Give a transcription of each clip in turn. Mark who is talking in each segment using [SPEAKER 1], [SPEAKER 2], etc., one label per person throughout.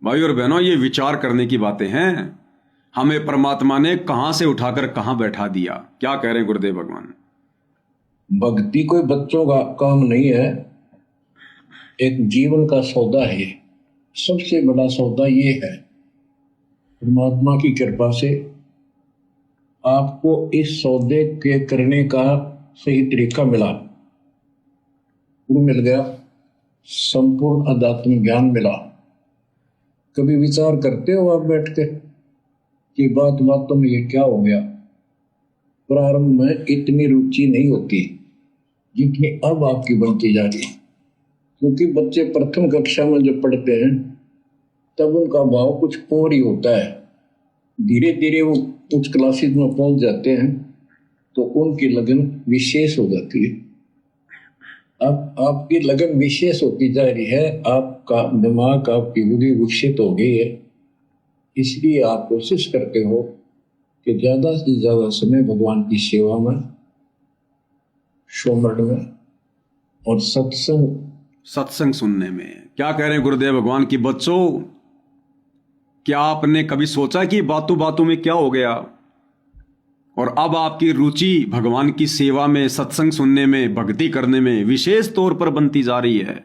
[SPEAKER 1] भाई और बहनों, ये विचार करने की बातें हैं। हमें परमात्मा ने कहां से उठाकर कहां बैठा दिया। क्या कह रहे हैं गुरुदेव भगवान?
[SPEAKER 2] भक्ति कोई बच्चों का काम नहीं है, एक जीवन का सौदा है। सबसे बड़ा सौदा ये है, परमात्मा की कृपा से आपको इस सौदे के करने का सही तरीका मिला, वो मिल गया, संपूर्ण अध्यात्म ज्ञान मिला। कभी विचार करते हो आप बैठ के कि बात बातों में ये क्या हो गया? प्रारंभ में इतनी रुचि नहीं होती जितनी अब आपकी बनती जा रही है, क्योंकि बच्चे प्रथम कक्षा में जब पढ़ते हैं तब उनका भाव कुछ और ही होता है। धीरे धीरे वो उच्च क्लासेस में पहुंच जाते हैं तो उनकी लगन विशेष हो जाती है। अब आपकी लगन विशेष होती जा रही है, आपका दिमाग, आपकी बुद्धि विकसित हो गई है। इसलिए आप कोशिश करते हो कि ज्यादा से ज्यादा समय भगवान की सेवा में, सुमरण में और
[SPEAKER 1] सत्संग सुनने में। क्या कह रहे हैं गुरुदेव भगवान की बच्चों, क्या आपने कभी सोचा कि बातों बातों में क्या हो गया और अब आपकी रुचि भगवान की सेवा में, सत्संग सुनने में, भक्ति करने में विशेष तौर पर बनती जा रही है?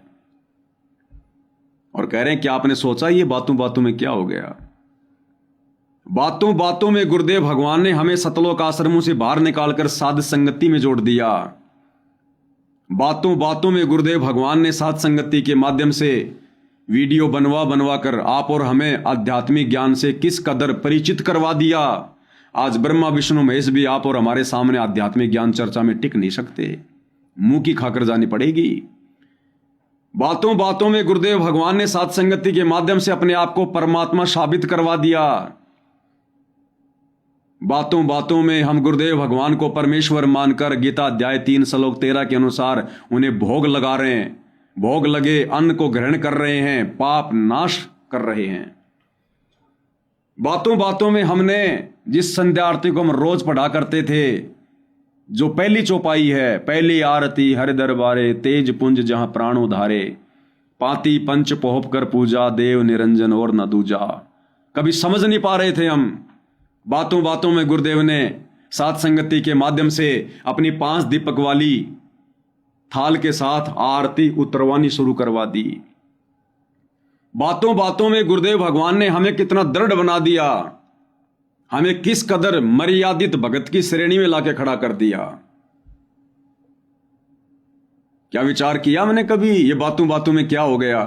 [SPEAKER 1] और कह रहे हैं कि आपने सोचा ये बातों बातों में क्या हो गया। बातों बातों में गुरुदेव भगवान ने हमें सतलोक आश्रमों से बाहर निकालकर साध संगति में जोड़ दिया। बातों बातों में गुरुदेव भगवान ने साध संगति के माध्यम से वीडियो बनवा बनवा कर आप और हमें आध्यात्मिक ज्ञान से किस कदर परिचित करवा दिया। आज ब्रह्मा विष्णु महेश भी आप और हमारे सामने आध्यात्मिक ज्ञान चर्चा में टिक नहीं सकते, मुंह की खाकर जानी पड़ेगी। बातों बातों में गुरुदेव भगवान ने साध संगति के माध्यम से अपने आप को परमात्मा साबित करवा दिया। बातों बातों में हम गुरुदेव भगवान को परमेश्वर मानकर गीता अध्याय 3 श्लोक 13 के अनुसार उन्हें भोग लगा रहे हैं, भोग लगे अन्न को ग्रहण कर रहे हैं, पाप नाश कर रहे हैं। बातों बातों में हमने जिस संध्या आरती को हम रोज पढ़ा करते थे, जो पहली चौपाई है, पहली आरती हर दरबारे, तेज पुंज जहां प्राण उधारे, पाती पंच पोहप कर पूजा, देव निरंजन और न दूजा, कभी समझ नहीं पा रहे थे हम। बातों बातों में गुरुदेव ने साध संगति के माध्यम से अपनी 5 दीपक वाली थाल के साथ आरती उतरवानी शुरू करवा दी। बातों बातों में गुरुदेव भगवान ने हमें कितना दृढ़ बना दिया, हमें किस कदर मर्यादित भगत की श्रेणी में लाके खड़ा कर दिया। क्या विचार किया मैंने कभी ये बातों बातों में क्या हो गया?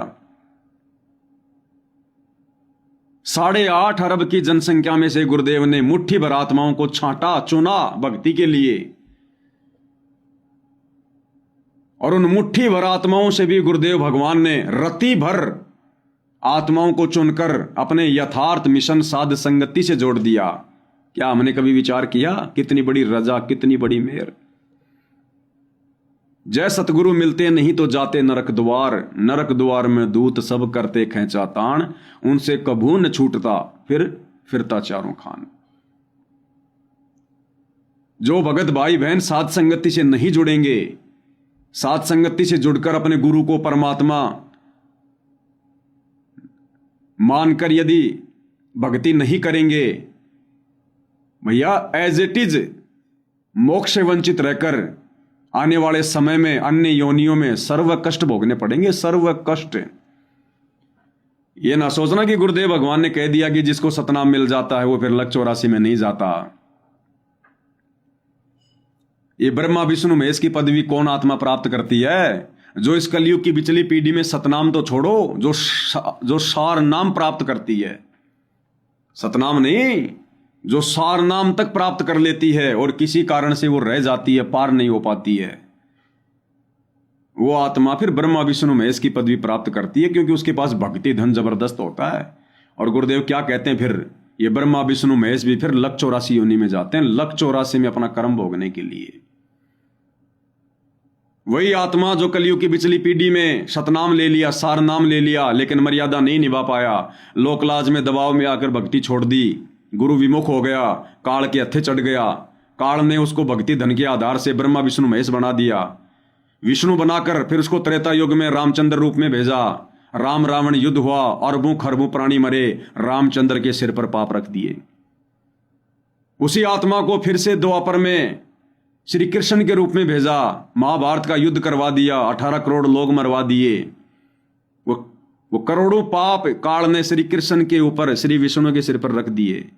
[SPEAKER 1] 8.5 अरब की जनसंख्या में से गुरुदेव ने मुट्ठी भर आत्माओं को छांटा, चुना भक्ति के लिए, और उन मुट्ठी भर आत्माओं से भी गुरुदेव भगवान ने रति भर आत्माओं को चुनकर अपने यथार्थ मिशन साध संगति से जोड़ दिया। क्या हमने कभी विचार किया कितनी बड़ी रजा, कितनी बड़ी मेहर? जय सतगुरु मिलते नहीं तो जाते नरक द्वार, नरक द्वार में दूत सब करते खेचा ताण, उनसे कभू न छूटता फिर फिरता चारों खान। जो भगत भाई बहन साध संगति से नहीं जुड़ेंगे, साध संगति से जुड़कर अपने गुरु को परमात्मा मानकर यदि भक्ति नहीं करेंगे, भैया एज इट इज मोक्ष से वंचित रहकर आने वाले समय में अन्य योनियों में सर्व कष्ट भोगने पड़ेंगे, सर्व कष्ट। ये ना सोचना कि गुरुदेव भगवान ने कह दिया कि जिसको सतनाम मिल जाता है वो फिर लक 84 में नहीं जाता। ये ब्रह्मा विष्णु महेश की पदवी कौन आत्मा प्राप्त करती है? जो इस कलयुग की बिचली पीढ़ी में सतनाम तो छोड़ो, जो सार नाम प्राप्त करती है, सतनाम नहीं, जो सार नाम तक प्राप्त कर लेती है और किसी कारण से वो रह जाती है, पार नहीं हो पाती है, वो आत्मा फिर ब्रह्मा विष्णु महेश की पदवी प्राप्त करती है, क्योंकि उसके पास भक्ति धन जबरदस्त होता है। और गुरुदेव क्या कहते हैं, फिर ये ब्रह्मा विष्णु महेश भी फिर लक 84 योनि में जाते हैं, लक 84 में अपना कर्म भोगने के लिए। वही आत्मा जो कलयुग की बिचली पीढ़ी में सतनाम ले लिया, सार नाम ले लिया, लेकिन मर्यादा नहीं निभा पाया, लोकलाज में दबाव में आकर भक्ति छोड़ दी, गुरु विमुख हो गया, काल के हत्थे चढ़ गया, काल ने उसको भक्ति धन के आधार से ब्रह्मा विष्णु महेश बना दिया, विष्णु बनाकर फिर उसको त्रेता युग में रामचंद्र रूप में भेजा, राम रावण युद्ध हुआ, अरबों खरबों प्राणी मरे, रामचंद्र के सिर पर पाप रख दिए। उसी आत्मा को फिर से द्वापर में श्री कृष्ण के रूप में भेजा, महाभारत का युद्ध करवा दिया, 18 करोड़ लोग मरवा दिए। वो करोड़ों पाप काल ने श्री कृष्ण के ऊपर, श्री विष्णु के सिर पर रख दिए।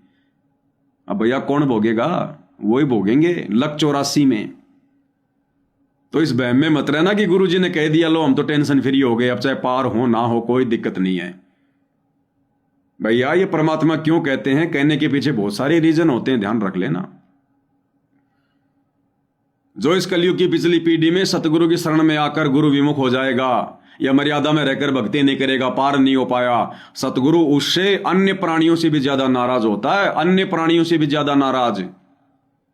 [SPEAKER 1] अब भैया कौन भोगेगा? वही भोगेंगे लक 84 में। तो इस बहम में मत रहना कि गुरु जी ने कह दिया लो हम तो टेंशन फ्री हो गए, अब चाहे पार हो ना हो कोई दिक्कत नहीं है। भैया ये परमात्मा क्यों कहते हैं, कहने के पीछे बहुत सारे रीजन होते हैं, ध्यान रख लेना। जो इस कलयुग की पिछली पीढ़ी में सतगुरु की शरण में आकर गुरु विमुख हो जाएगा या मर्यादा में रहकर भक्ति नहीं करेगा, पार नहीं हो पाया, सतगुरु उससे अन्य प्राणियों से भी ज्यादा नाराज होता है, अन्य प्राणियों से भी ज्यादा नाराज।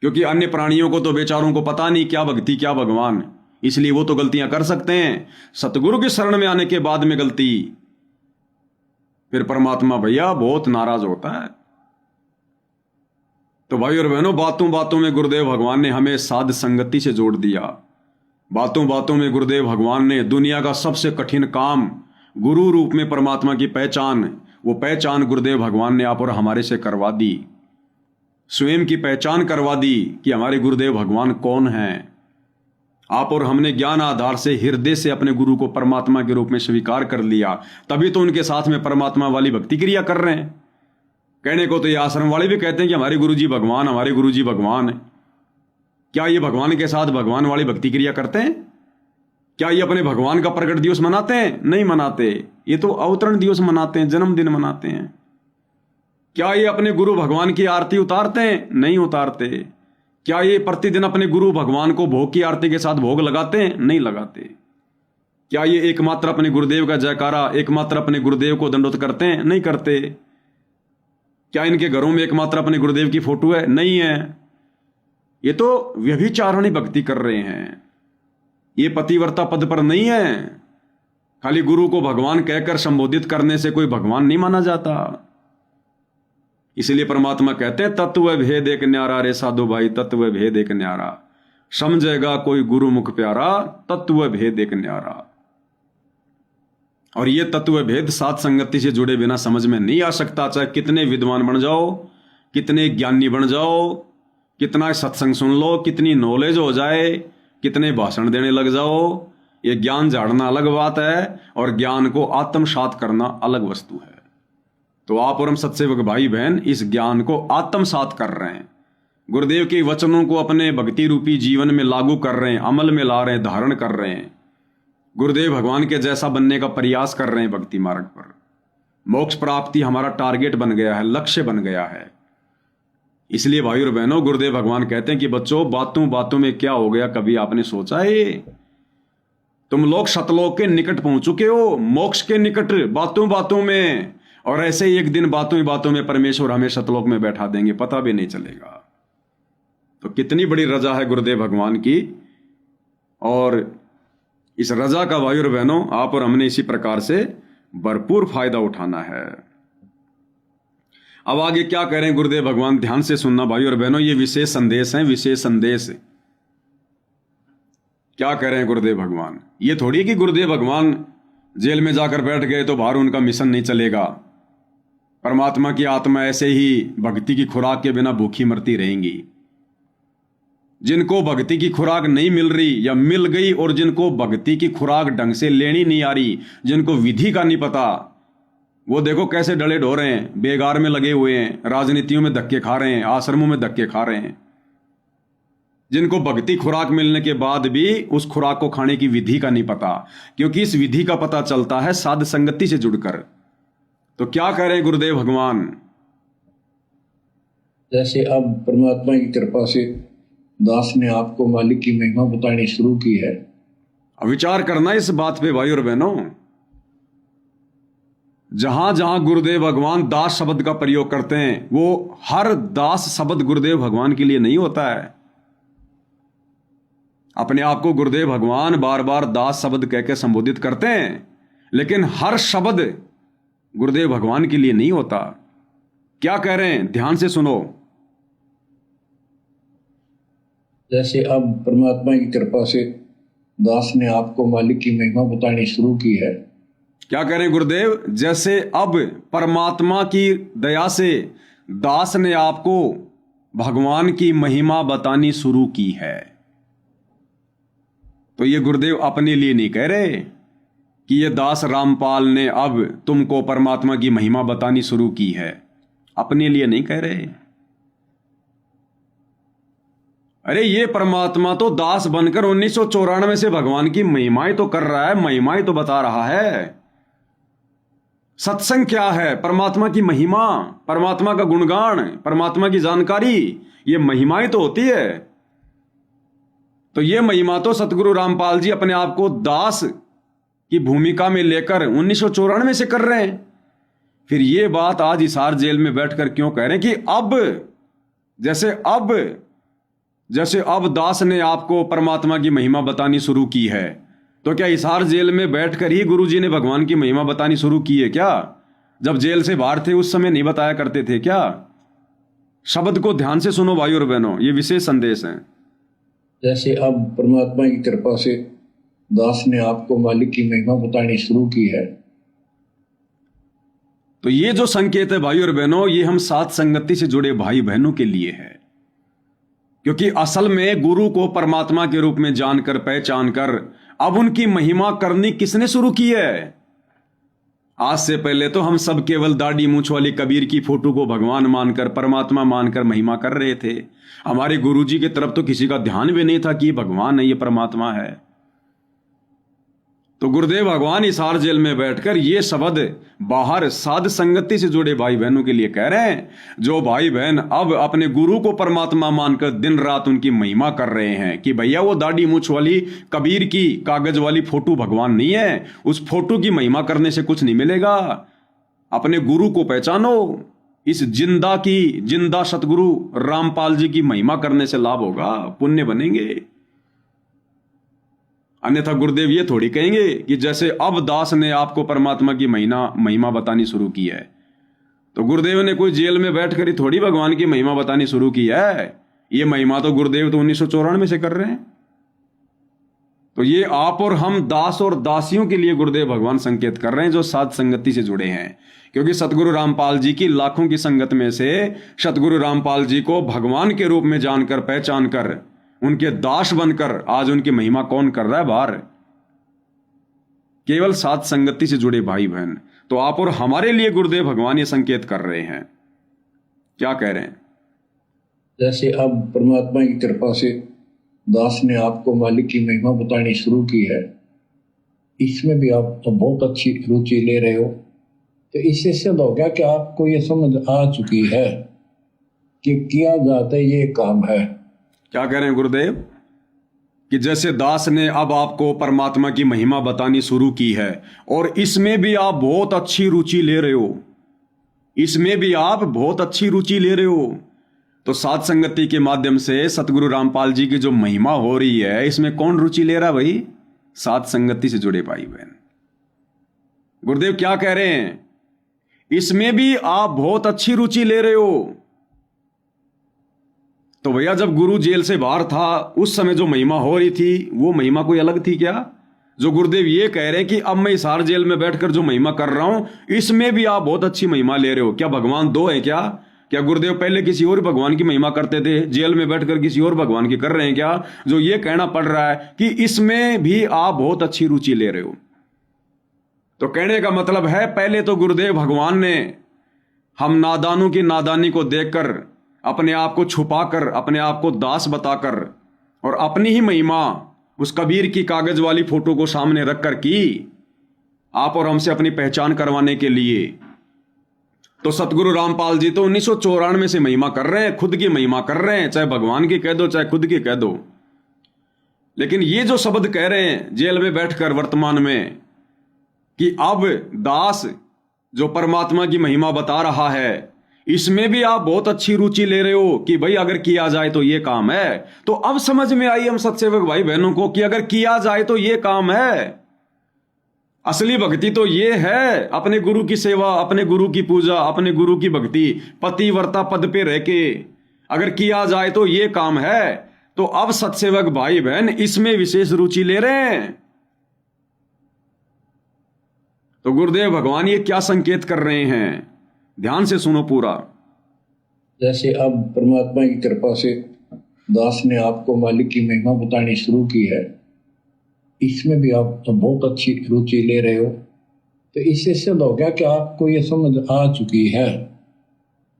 [SPEAKER 1] क्योंकि अन्य प्राणियों को तो बेचारों को पता नहीं क्या भक्ति क्या भगवान, इसलिए वो तो गलतियां कर सकते हैं। सतगुरु की शरण में आने के बाद में गलती, फिर परमात्मा भैया बहुत नाराज होता है। तो भाई और बहनों, बातों बातों में गुरुदेव भगवान ने हमें साध संगति से जोड़ दिया। बातों बातों में गुरुदेव भगवान ने दुनिया का सबसे कठिन काम, गुरु रूप में परमात्मा की पहचान, वो पहचान गुरुदेव भगवान ने आप और हमारे से करवा दी। स्वयं की पहचान करवा दी कि हमारे गुरुदेव भगवान कौन हैं। आप और हमने ज्ञान आधार से हृदय से अपने गुरु को परमात्मा के रूप में स्वीकार कर लिया, तभी तो उनके साथ में परमात्मा वाली भक्ति क्रिया कर रहे हैं। कहने को तो ये आश्रम वाले भी कहते हैं कि हमारे गुरुजी भगवान, हमारे गुरुजी भगवान। क्या ये भगवान के साथ भगवान वाली भक्ति क्रिया करते हैं? क्या ये अपने भगवान का प्रकट दिवस मनाते हैं? नहीं मनाते। ये तो अवतरण दिवस मनाते हैं, जन्मदिन मनाते हैं। क्या ये अपने गुरु भगवान की आरती उतारते हैं? नहीं उतारते। क्या ये प्रतिदिन अपने गुरु भगवान को भोग की आरती के साथ भोग लगाते हैं? नहीं लगाते। क्या ये एकमात्र अपने गुरुदेव का जयकारा, एकमात्र अपने गुरुदेव को दंडोत करते हैं? नहीं करते। क्या इनके घरों में एकमात्र अपने गुरुदेव की फोटो है? नहीं है। ये तो व्यभिचारिणी भक्ति कर रहे हैं। ये पतिव्रता पद पर नहीं है। खाली गुरु को भगवान कहकर संबोधित करने से कोई भगवान नहीं माना जाता। इसलिए परमात्मा कहते हैं तत्व भेद एक न्यारा, रे साधु भाई तत्व भेद एक न्यारा, समझेगा कोई गुरु मुख प्यारा, तत्व भेद एक न्यारा। और ये तत्व भेद साथ संगति से जुड़े बिना समझ में नहीं आ सकता। चाहे कितने विद्वान बन जाओ, कितने ज्ञानी बन जाओ, कितना सत्संग सुन लो, कितनी नॉलेज हो जाए, कितने भाषण देने लग जाओ, ये ज्ञान झाड़ना अलग बात है और ज्ञान को आत्मसात करना अलग वस्तु है। तो आप और हम सत्सेवक भाई बहन इस ज्ञान को आत्मसात कर रहे हैं, गुरुदेव के वचनों को अपने भक्ति रूपी जीवन में लागू कर रहे हैं, अमल में ला रहे हैं, धारण कर रहे हैं, गुरुदेव भगवान के जैसा बनने का प्रयास कर रहे हैं भक्ति मार्ग पर। मोक्ष प्राप्ति हमारा टारगेट बन गया है, लक्ष्य बन गया है। इसलिए भाई और बहनों, गुरुदेव भगवान कहते हैं कि बच्चों बातों बातों में क्या हो गया, कभी आपने सोचा है? तुम लोग सतलोक के निकट पहुंच चुके हो, मोक्ष के निकट, बातों बातों में। और ऐसे ही एक दिन बातों ही बातों में परमेश्वर हमें सतलोक में बैठा देंगे, पता भी नहीं चलेगा। तो कितनी बड़ी रजा है गुरुदेव भगवान की। और इस रजा का भाई और बहनों आप और हमने इसी प्रकार से भरपूर फायदा उठाना है। अब आगे क्या कह रहे हैं गुरुदेव भगवान, ध्यान से सुनना भाई और बहनों, ये विशेष संदेश है, विशेष संदेश। क्या कह रहे हैं गुरुदेव भगवान? ये थोड़ी कि गुरुदेव भगवान जेल में जाकर बैठ गए तो बाहर उनका मिशन नहीं चलेगा। परमात्मा की आत्मा ऐसे ही भक्ति की खुराक के बिना भूखी मरती रहेंगी। जिनको भक्ति की खुराक नहीं मिल रही या मिल गई, और जिनको भक्ति की खुराक ढंग से लेनी नहीं आ रही, जिनको विधि का नहीं पता, वो देखो कैसे डले ढो रहे हैं, बेगार में लगे हुए हैं, राजनीतियों में धक्के खा रहे हैं, आश्रमों में धक्के खा रहे हैं। जिनको भक्ति खुराक मिलने के बाद भी उस खुराक को खाने की विधि का नहीं पता, क्योंकि इस विधि का पता चलता है साध संगति से जुड़कर। तो क्या कह रहे हैं गुरुदेव भगवान?
[SPEAKER 2] जैसे अब परमात्मा की कृपा से दास ने आपको मालिक की महिमा बतानी शुरू की है।
[SPEAKER 1] अब विचार करना इस बात पे भाई और बहनों, जहां जहां गुरुदेव भगवान दास शब्द का प्रयोग करते हैं, वो हर दास शब्द गुरुदेव भगवान के लिए नहीं होता है। अपने आप को गुरुदेव भगवान बार बार दास शब्द कह के संबोधित करते हैं, लेकिन हर शब्द गुरुदेव भगवान के लिए नहीं होता। क्या कह रहे हैं, ध्यान से सुनो।
[SPEAKER 2] जैसे अब परमात्मा की कृपा से दास ने आपको मालिक की महिमा बतानी शुरू की है।
[SPEAKER 1] क्या कह रहे हैं गुरुदेव? जैसे अब परमात्मा की दया से दास ने आपको भगवान की महिमा बतानी शुरू की है। तो ये गुरुदेव अपने लिए नहीं कह रहे कि ये दास रामपाल ने अब तुमको परमात्मा की महिमा बतानी शुरू की है, अपने लिए नहीं कह रहे। अरे ये परमात्मा तो दास बनकर 1994 से भगवान की महिमाएं तो कर रहा है, महिमाएं तो बता रहा है। सत्संग क्या है? परमात्मा की महिमा, परमात्मा का गुणगान, परमात्मा की जानकारी, ये महिमाएं तो होती है। तो ये महिमा तो सतगुरु रामपाल जी अपने आप को दास की भूमिका में लेकर 1994 से कर रहे हैं। फिर ये बात आज हिसार जेल में बैठकर क्यों कह रहे हैं कि जैसे अब दास ने आपको परमात्मा की महिमा बतानी शुरू की है, तो क्या हिसार जेल में बैठकर ही गुरुजी ने भगवान की महिमा बतानी शुरू की है क्या? जब जेल से बाहर थे उस समय नहीं बताया करते थे क्या? शब्द को ध्यान से सुनो भाई और बहनों, ये विशेष संदेश है।
[SPEAKER 2] जैसे अब परमात्मा की कृपा से दास ने आपको मालिक की महिमा बतानी शुरू की है।
[SPEAKER 1] तो ये जो संकेत है भाई और बहनों, ये हम साथ संगति से जुड़े भाई बहनों के लिए है, क्योंकि असल में गुरु को परमात्मा के रूप में जानकर पहचान कर अब उनकी महिमा करनी किसने शुरू की है? आज से पहले तो हम सब केवल दाढ़ी मूंछ वाली कबीर की फोटो को भगवान मानकर, परमात्मा मानकर महिमा कर रहे थे। हमारे गुरुजी की तरफ तो किसी का ध्यान भी नहीं था कि ये भगवान है, ये परमात्मा है। तो गुरुदेव भगवान हिसार जेल में बैठकर ये शब्द बाहर साध संगति से जुड़े भाई बहनों के लिए कह रहे हैं, जो भाई बहन अब अपने गुरु को परमात्मा मानकर दिन रात उनकी महिमा कर रहे हैं कि भैया वो दाढ़ी मूंछ वाली कबीर की कागज वाली फोटो भगवान नहीं है, उस फोटो की महिमा करने से कुछ नहीं मिलेगा। अपने गुरु को पहचानो, इस जिंदा सतगुरु रामपाल जी की महिमा करने से लाभ होगा, पुण्य बनेंगे। अन्यथा गुरुदेव ये थोड़ी कहेंगे कि जैसे अब दास ने आपको परमात्मा की महिमा बतानी शुरू की है, तो गुरुदेव ने कोई जेल में बैठकर ही थोड़ी भगवान की महिमा बतानी शुरू की है। ये महिमा तो गुरुदेव तो 1994 से कर रहे हैं। तो ये आप और हम दास और दासियों के लिए गुरुदेव भगवान संकेत कर रहे हैं, जो साध संगति से जुड़े हैं। क्योंकि सतगुरु रामपाल जी की लाखों की संगत में से सतगुरु रामपाल जी को भगवान के रूप में जानकर, पहचान कर, उनके दास बनकर आज उनकी महिमा कौन कर रहा है बाहर? केवल साथ संगति से जुड़े भाई बहन। तो आप और हमारे लिए गुरुदेव भगवान ये संकेत कर रहे हैं। क्या कह रहे हैं?
[SPEAKER 2] जैसे अब परमात्मा की कृपा से दास ने आपको मालिक की महिमा बतानी शुरू की है, इसमें भी आप तो बहुत अच्छी रुचि ले रहे हो। तो इससे सिद्ध हो गया कि आपको ये समझ आ चुकी है कि किया जाता है ये काम है।
[SPEAKER 1] क्या कह रहे हैं गुरुदेव? कि जैसे दास ने अब आपको परमात्मा की महिमा बतानी शुरू की है और इसमें भी आप बहुत अच्छी रुचि ले रहे हो, इसमें भी आप बहुत अच्छी रुचि ले रहे हो। तो साध संगति के माध्यम से सतगुरु रामपाल जी की जो महिमा हो रही है, इसमें कौन रुचि ले रहा है भाई? साध संगति से जुड़े भाई बहन। गुरुदेव क्या कह रहे हैं? इसमें भी आप बहुत अच्छी रुचि ले रहे हो। तो भैया जब गुरु जेल से बाहर था उस समय जो महिमा हो रही थी, वो महिमा कोई अलग थी क्या? जो गुरुदेव ये कह रहे हैं कि अब मैं हिसार जेल में बैठकर जो महिमा कर रहा हूं, इसमें भी आप बहुत अच्छी महिमा ले रहे हो। क्या भगवान दो है क्या? क्या गुरुदेव पहले किसी और भगवान की महिमा करते थे, जेल में बैठकर किसी और भगवान की कर रहे हैं क्या? जो ये कहना पड़ रहा है कि इसमें भी आप बहुत अच्छी रुचि ले रहे हो। तो कहने का मतलब है, पहले तो गुरुदेव भगवान ने हम नादानों की नादानी को देखकर, अपने आप को छुपाकर, अपने आप को दास बताकर और अपनी ही महिमा उस कबीर की कागज वाली फोटो को सामने रखकर की, आप और हमसे अपनी पहचान करवाने के लिए। तो सतगुरु रामपाल जी तो 1994 से महिमा कर रहे हैं, खुद की महिमा कर रहे हैं, चाहे भगवान की कह दो चाहे खुद की कह दो। लेकिन ये जो शब्द कह रहे हैं जेल में बैठकर वर्तमान में कि अब दास जो परमात्मा की महिमा बता रहा है, इसमें भी आप बहुत अच्छी रुचि ले रहे हो कि भाई अगर किया जाए तो ये काम है। तो अब समझ में आई हम सत्सेवक भाई बहनों को कि अगर किया जाए तो ये काम है। असली भक्ति तो ये है, अपने गुरु की सेवा, अपने गुरु की पूजा, अपने गुरु की भक्ति, पतिव्रता पद पे रह के अगर किया जाए तो ये काम है। तो अब सत्सेवक भाई बहन इसमें विशेष रुचि ले रहे हैं। तो गुरुदेव भगवान ये क्या संकेत कर रहे हैं, ध्यान से सुनो पूरा।
[SPEAKER 2] जैसे अब परमात्मा की कृपा से दास ने आपको मालिक की महिमा बतानी शुरू की है, इसमें भी आप तो बहुत अच्छी रुचि ले रहे हो, तो इससे सिद्ध हो गया कि आपको ये समझ आ चुकी है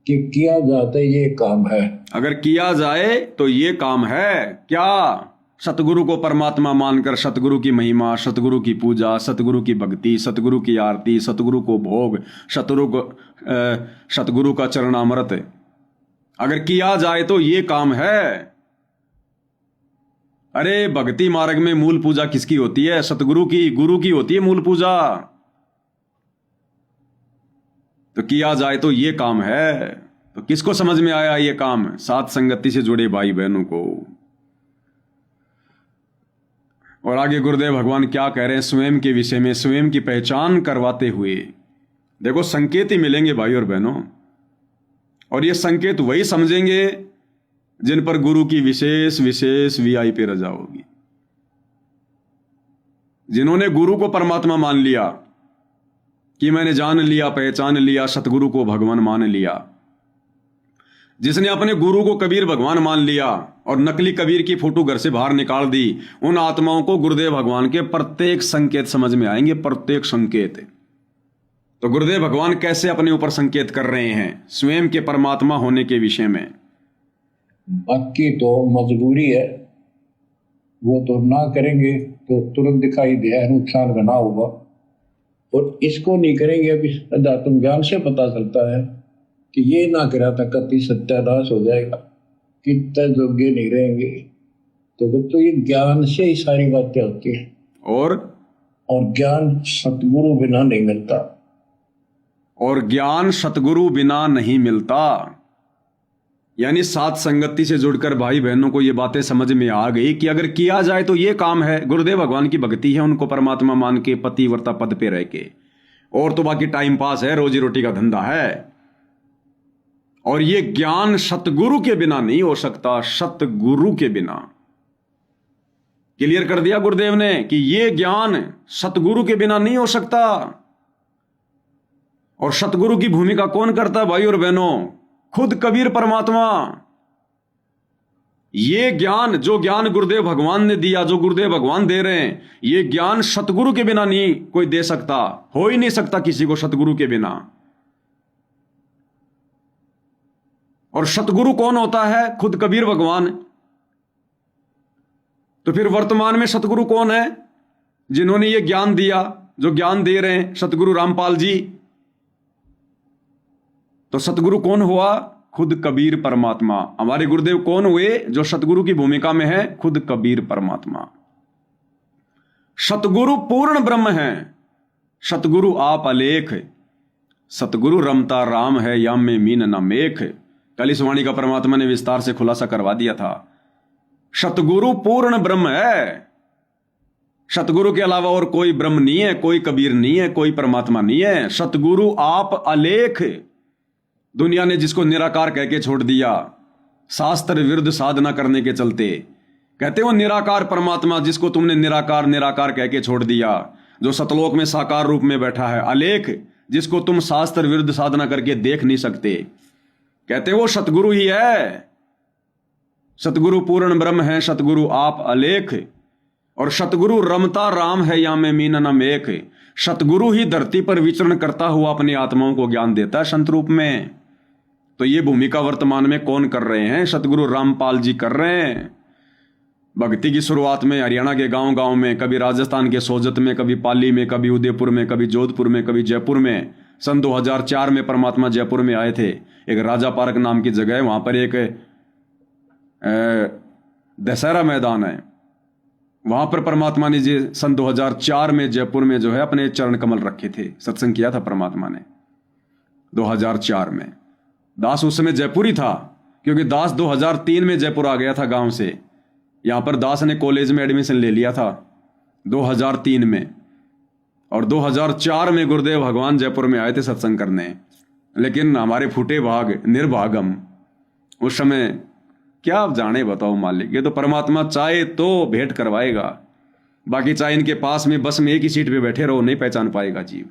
[SPEAKER 2] कि किया जाता है ये काम है।
[SPEAKER 1] अगर किया जाए तो ये काम है क्या? सतगुरु को परमात्मा मानकर सतगुरु की महिमा, सतगुरु की पूजा, सतगुरु की भक्ति, सतगुरु की आरती, सतगुरु को भोग, सतगुरु का चरणामृत, अगर किया जाए तो ये काम है। अरे भक्ति मार्ग में मूल पूजा किसकी होती है? सतगुरु की, गुरु की होती है मूल पूजा। तो किया जाए तो ये काम है। तो किसको समझ में आया ये काम? सात संगति से जुड़े भाई बहनों को। और आगे गुरुदेव भगवान क्या कह रहे हैं स्वयं के विषय में, स्वयं की पहचान करवाते हुए। देखो संकेत ही मिलेंगे भाई और बहनों, और ये संकेत वही समझेंगे जिन पर गुरु की विशेष विशेष वीआईपी रजा होगी। जिन्होंने गुरु को परमात्मा मान लिया कि मैंने जान लिया, पहचान लिया, सतगुरु को भगवान मान लिया, जिसने अपने गुरु को कबीर भगवान मान लिया और नकली कबीर की फोटो घर से बाहर निकाल दी, उन आत्माओं को गुरुदेव भगवान के प्रत्येक संकेत समझ में आएंगे, प्रत्येक संकेत। तो गुरुदेव भगवान कैसे अपने ऊपर संकेत कर रहे हैं स्वयं के परमात्मा होने के विषय में?
[SPEAKER 2] बाकी तो मजबूरी है, वो तो ना करेंगे तो तुरंत दिखाई दे नुकसान बना होगा, और इसको नहीं करेंगे अभी अध्यात्म ज्ञान से पता चलता है कि ये ना करा था कति सत्यानाश हो जाएगा, कितने योग्य नहीं रहेंगे। तो ये ज्ञान से ही सारी बातें होती हैं, और ज्ञान सतगुरु बिना नहीं मिलता,
[SPEAKER 1] और ज्ञान सतगुरु बिना नहीं मिलता। यानी सात संगति से जुड़कर भाई बहनों को ये बातें समझ में आ गई कि अगर किया जाए तो ये काम है। गुरुदेव भगवान की भक्ति है, उनको परमात्मा मान के पतिव्रता पद पे रह के, और तो बाकी टाइम पास है, रोजी रोटी का धंधा है। और ये ज्ञान सतगुरु के बिना नहीं हो सकता, सतगुरु के बिना। क्लियर कर दिया गुरुदेव ने कि ये ज्ञान सतगुरु के बिना नहीं हो सकता। और सतगुरु की भूमिका कौन करता है भाई और बहनों? खुद कबीर परमात्मा। ये ज्ञान, जो ज्ञान गुरुदेव भगवान ने दिया, जो गुरुदेव भगवान दे रहे हैं, ये ज्ञान सतगुरु के बिना नहीं कोई दे सकता, हो ही नहीं सकता किसी को सतगुरु के बिना। और सतगुरु कौन होता है? खुद कबीर भगवान। तो फिर वर्तमान में सतगुरु कौन है जिन्होंने ये ज्ञान दिया, जो ज्ञान दे रहे हैं? सतगुरु रामपाल जी। तो सतगुरु कौन हुआ? खुद कबीर परमात्मा। हमारे गुरुदेव कौन हुए जो सतगुरु की भूमिका में है? खुद कबीर परमात्मा। सतगुरु पूर्ण ब्रह्म है, सतगुरु आप अलेख, सतगुरु रमता राम है, याम में मीन न मेख। कल इस वाणी का परमात्मा ने विस्तार से खुलासा करवा दिया था। सतगुरु पूर्ण ब्रह्म है, सतगुरु के अलावा और कोई ब्रह्म नहीं है, कोई कबीर नहीं है, कोई परमात्मा नहीं है। सतगुरु आप अलेख। दुनिया ने जिसको निराकार कह के छोड़ दिया, शास्त्र विरुद्ध साधना करने के चलते, कहते हो निराकार परमात्मा, जिसको तुमने निराकार निराकार कह के छोड़ दिया, जो सतलोक में साकार रूप में बैठा है। अलेख, जिसको तुम शास्त्र विरुद्ध साधना करके देख नहीं सकते, कहते वो सतगुरु ही है। सतगुरु पूर्ण ब्रह्म है, सतगुरु आप अलेख। और सतगुरु रमता राम है, या में मीन न मेख। सतगुरु ही धरती पर विचरण करता हुआ अपनी आत्माओं को ज्ञान देता है संत रूप में। तो ये भूमिका वर्तमान में कौन कर रहे हैं? सतगुरु रामपाल जी कर रहे हैं। भक्ति की शुरुआत में हरियाणा के गांव गांव में, कभी राजस्थान के सोजत में, कभी पाली में, कभी उदयपुर में, कभी जोधपुर में, कभी जयपुर में। सन 2004 में परमात्मा जयपुर में आए थे। एक राजा पार्क नाम की जगह है, वहां पर एक दशहरा मैदान है, वहां पर परमात्मा ने जी सन 2004 में जयपुर में जो है अपने चरण कमल रखे थे। सत्संग किया था परमात्मा ने 2004 में। दास उस समय जयपुर ही था, क्योंकि दास 2003 में जयपुर आ गया था गांव से। यहां पर दास ने कॉलेज में एडमिशन ले लिया था 2003 में, और 2004 में गुरुदेव भगवान जयपुर में आए थे सत्संग करने। लेकिन हमारे फूटे भाग, निर्भाग हम, उस समय क्या आप जाने बताओ मालिक। ये तो परमात्मा चाहे तो भेंट करवाएगा, बाकी चाहे इनके पास में बस में एक ही सीट पे बैठे रहो, नहीं पहचान पाएगा जीव।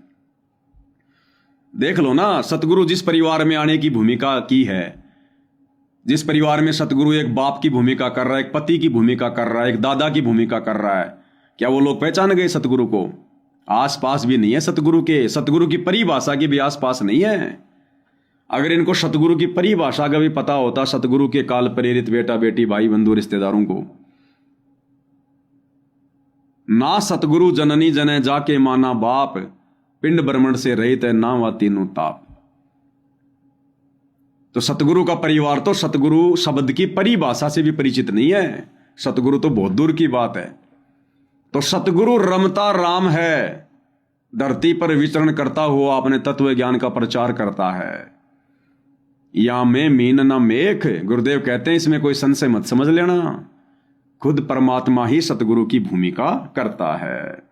[SPEAKER 1] देख लो ना, सतगुरु जिस परिवार में आने की भूमिका की है, जिस परिवार में सतगुरु एक बाप की भूमिका कर रहा है, एक पति की भूमिका कर रहा है, एक दादा की भूमिका कर रहा है, क्या वो लोग पहचान गए सतगुरु को? आसपास भी नहीं है सतगुरु के, सतगुरु की परिभाषा की भी आसपास नहीं है। अगर इनको सतगुरु की परिभाषा का भी पता होता, सतगुरु के काल प्रेरित बेटा बेटी भाई बंधु रिश्तेदारों को, ना सतगुरु जननी जने जाके माना बाप, पिंड ब्रह्मण से रहित है ना वा तीनों ताप। तो सतगुरु का परिवार तो सतगुरु शब्द की परिभाषा से भी परिचित नहीं है, सतगुरु तो बहुत दूर की बात है। तो सतगुरु रमता राम है, धरती पर विचरण करता हुआ अपने तत्व ज्ञान का प्रचार करता है। या में मीन ना मेख, गुरुदेव कहते हैं इसमें कोई संशय मत समझ लेना, खुद परमात्मा ही सतगुरु की भूमिका करता है।